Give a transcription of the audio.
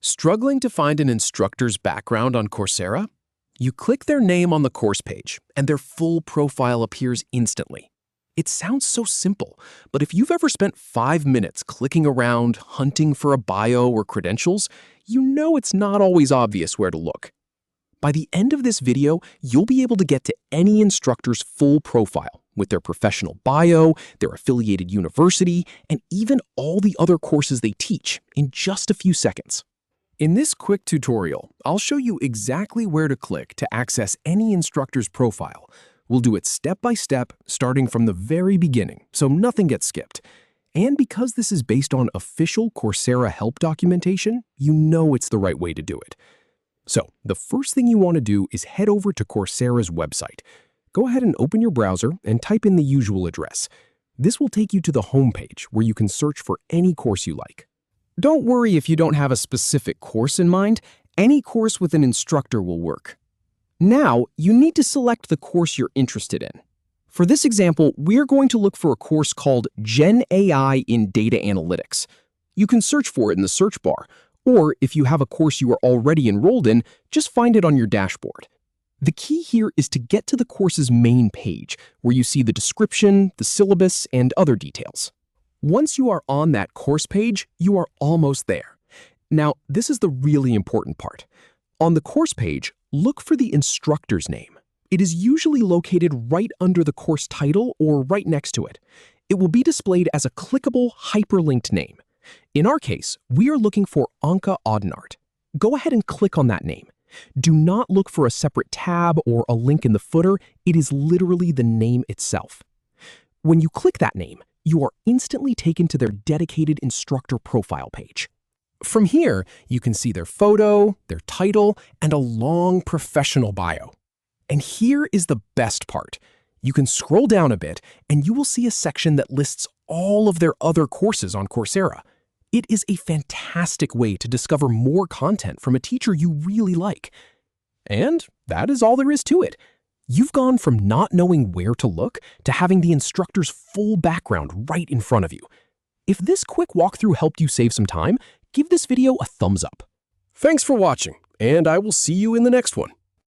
Struggling to find an instructor's background on Coursera? You click their name on the course page, and their full profile appears instantly. It sounds so simple, but if you've ever spent 5 minutes clicking around, hunting for a bio or credentials, you know it's not always obvious where to look. By the end of this video, you'll be able to get to any instructor's full profile with their professional bio, their affiliated university, and even all the other courses they teach in just a few seconds. In this quick tutorial, I'll show you exactly where to click to access any instructor's profile. We'll do it step by step, starting from the very beginning, so nothing gets skipped. And because this is based on official Coursera help documentation, you know it's the right way to do it. So, the first thing you want to do is head over to Coursera's website. Go ahead and open your browser and type in the usual address. This will take you to the homepage where you can search for any course you like. Don't worry if you don't have a specific course in mind. Any course with an instructor will work. Now, you need to select the course you're interested in. For this example, we're going to look for a course called Gen AI in Data Analytics. You can search for it in the search bar, or if you have a course you are already enrolled in, just find it on your dashboard. The key here is to get to the course's main page, where you see the description, the syllabus, and other details. Once you are on that course page, you are almost there. Now, this is the really important part. On the course page, look for the instructor's name. It is usually located right under the course title or right next to it. It will be displayed as a clickable, hyperlinked name. In our case, we are looking for Anka Audenart. Go ahead and click on that name. Do not look for a separate tab or a link in the footer. It is literally the name itself. When you click that name, you are instantly taken to their dedicated instructor profile page. From here, you can see their photo, their title, and a long professional bio. And here is the best part. You can scroll down a bit, and you will see a section that lists all of their other courses on Coursera. It is a fantastic way to discover more content from a teacher you really like. And that is all there is to it. You've gone from not knowing where to look to having the instructor's full background right in front of you. If this quick walkthrough helped you save some time, give this video a thumbs up. Thanks for watching, and I will see you in the next one.